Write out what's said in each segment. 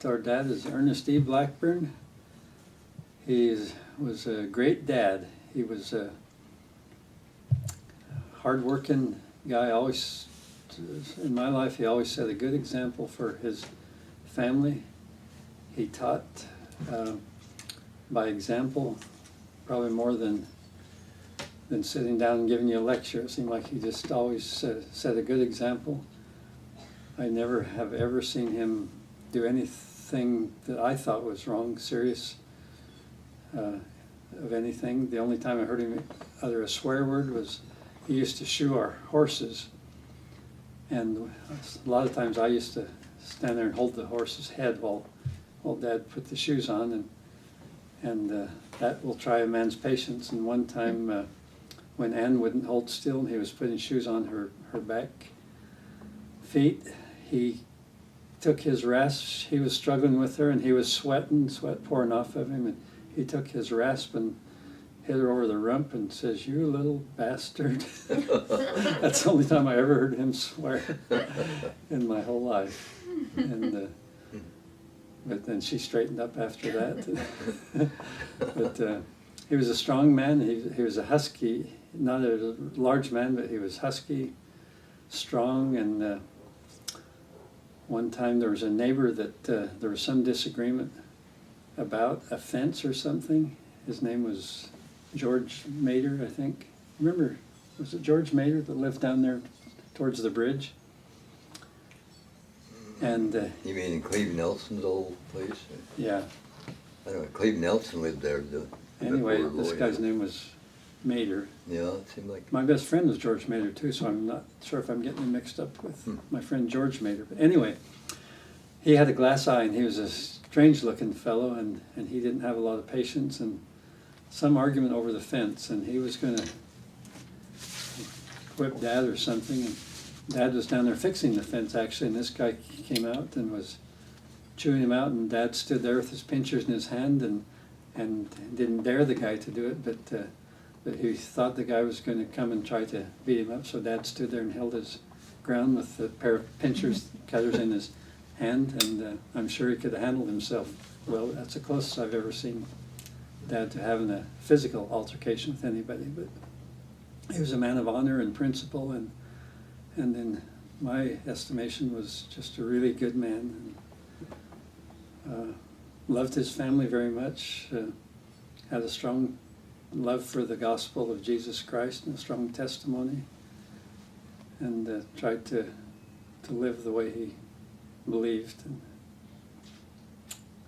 Our dad is Ernest E. Blackburn. Was a great dad. He was a hard-working guy. Always, in my life, he always set a good example for his family. He taught by example, probably more than sitting down and giving you a lecture. It seemed like he just always set a good example. I never have ever seen him do anything that I thought was wrong, serious of anything. The only time I heard him utter a swear word was he used to shoe our horses. And a lot of times I used to stand there and hold the horse's head while Dad put the shoes on, and that will try a man's patience. And one time when Ann wouldn't hold still and he was putting shoes on her back feet, he took his rasp. He was struggling with her and he was sweating, sweat pouring off of him, and he took his rasp and hit her over the rump and says, "You little bastard." That's the only time I ever heard him swear in my whole life. And but then she straightened up after that. But he was a strong man. He was a husky, not a large man, but he was husky, strong. And one time there was a neighbor that there was some disagreement about a fence or something. His name was George Mater, I think. Remember, was it George Mater that lived down there towards the bridge? And you mean in Cleve Nelson's old place? Yeah. I don't know, Cleve Nelson lived there. Anyway, this guy's name was Mater. Yeah, it seemed like... My best friend was George Mater too, so I'm not sure if I'm getting him mixed up with my friend George Mater. But anyway, he had a glass eye and he was a strange-looking fellow, and he didn't have a lot of patience, and some argument over the fence, and he was going to whip Dad or something, and Dad was down there fixing the fence actually, and this guy came out and was chewing him out, and Dad stood there with his pinchers in his hand and didn't dare the guy to do it, but he thought the guy was going to come and try to beat him up, so Dad stood there and held his ground with a pair of pinchers, cutters in his hand, and I'm sure he could have handled himself well. That's the closest I've ever seen Dad to having a physical altercation with anybody, but he was a man of honor and principle, and in my estimation was just a really good man, and loved his family very much, had a strong love for the gospel of Jesus Christ and a strong testimony, and tried to live the way he believed. And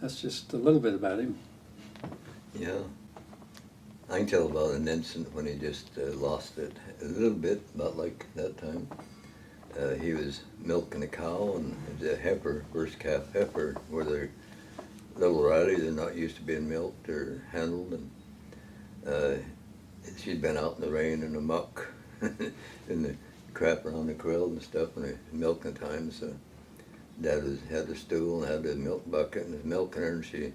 that's just a little bit about him. Yeah. I can tell about an incident when he just lost it a little bit, about like that time. He was milking a cow, and it was a heifer, first calf heifer, where they're little ratty, they're not used to being milked or handled, and she'd been out in the rain and the muck and the crap around the crowd and stuff when the milking time, so Dad had the stool and had the milk bucket and was milking her, and she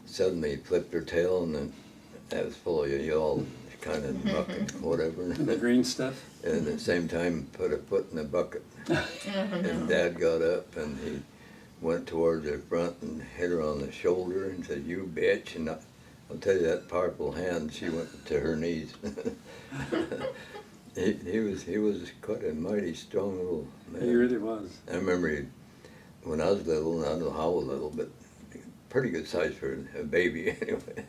suddenly flipped her tail, and then that was full of y'all kind of muck and whatever. And the green stuff? And at the same time put a foot in the bucket. And Dad got up and he went toward the front and hit her on the shoulder and said, "You bitch." And I'll tell you, that powerful hand, she went to her knees. he was quite a mighty strong little man. He really was. I remember when I was little, and I don't know how little, but pretty good size for a baby anyway.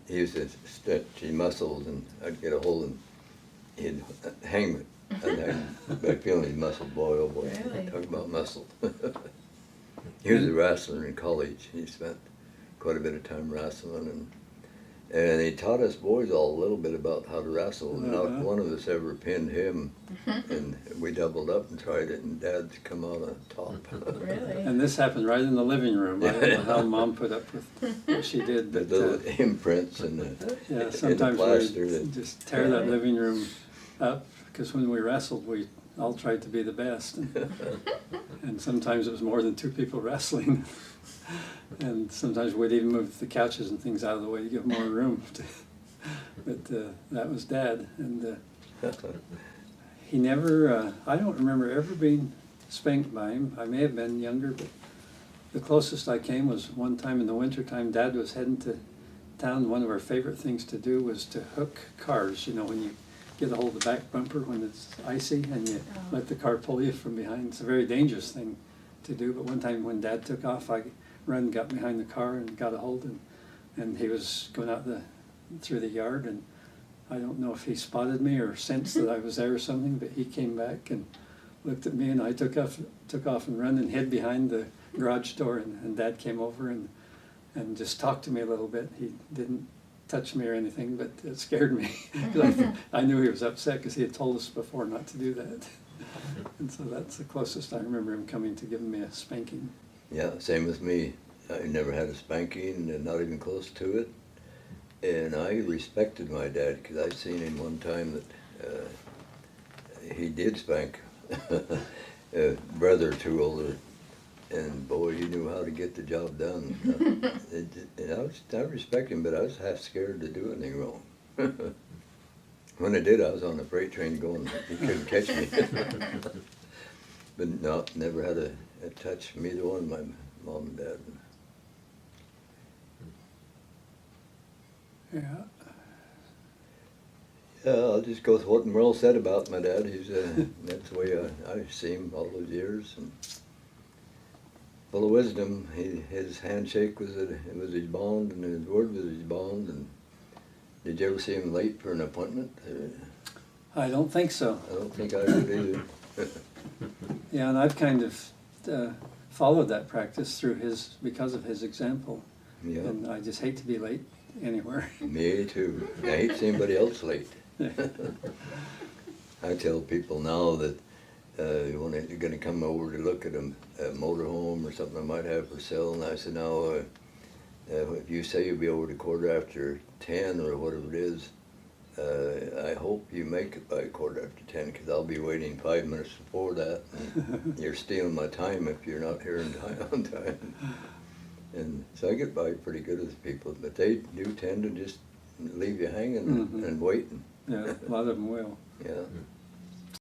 He used to stretch his muscles, and I'd get a hold and he'd hang me. By feeling his muscle, boy, oh boy. Really? Talk about muscle. He was a wrestler in college. He spent quite a bit of time wrestling, and he taught us boys all a little bit about how to wrestle. Not one of us ever pinned him, and we doubled up and tried it, and Dad's come out on top. Really? And this happened right in the living room. I don't know how Mom put up with what she did, The but little imprints and yeah, in sometimes the plaster. we just tear that living room up, because when we wrestled, we all tried to be the best, and sometimes it was more than two people wrestling. And sometimes we'd even move the couches and things out of the way to give more room. But that was Dad, and he never, I don't remember ever being spanked by him. I may have been younger, but The closest I came was one time in the wintertime. Dad was heading to town. One of our favorite things to do was to hook cars. You know, when you get a hold of the back bumper when it's icy and you let the car pull you from behind. It's a very dangerous thing to do. But one time when Dad took off, I got behind the car and got a hold, and he was going out through the yard, and I don't know if he spotted me or sensed that I was there or something, but he came back and looked at me, and I took off and ran and hid behind the garage door, and Dad came over and just talked to me a little bit. He didn't touch me or anything, but it scared me. I knew he was upset because he had told us before not to do that. And so that's the closest I remember him coming to giving me a spanking. Yeah, same with me. I never had a spanking, and not even close to it. And I respected my dad because I seen him one time that he did spank a brother or two older, and boy, he knew how to get the job done. And I respect him, but I was half scared to do anything wrong. When I did, I was on a freight train going, he couldn't catch me. But no, never had a touch from either one of my mom and dad. Yeah. Yeah, I'll just go with what Merle said about my dad. He's that's the way I see him all those years, and full of wisdom. His handshake was his bond, and his word was his bond. And did you ever see him late for an appointment? I don't think so. I don't think I would either. Yeah, and I've kind of followed that practice because of his example. Yeah. And I just hate to be late anywhere. Me too. I hate seeing anybody else late. I tell people now that when they're going to come over to look at a motorhome or something I might have for sale, and I said, now, if you say you'll be over to 10:15 or whatever it is, I hope you make it by 10:15, because I'll be waiting 5 minutes before that. And you're stealing my time if you're not here on time. And so I get by pretty good with people, but they do tend to just leave you hanging and waiting. Yeah, a lot of them will. Yeah.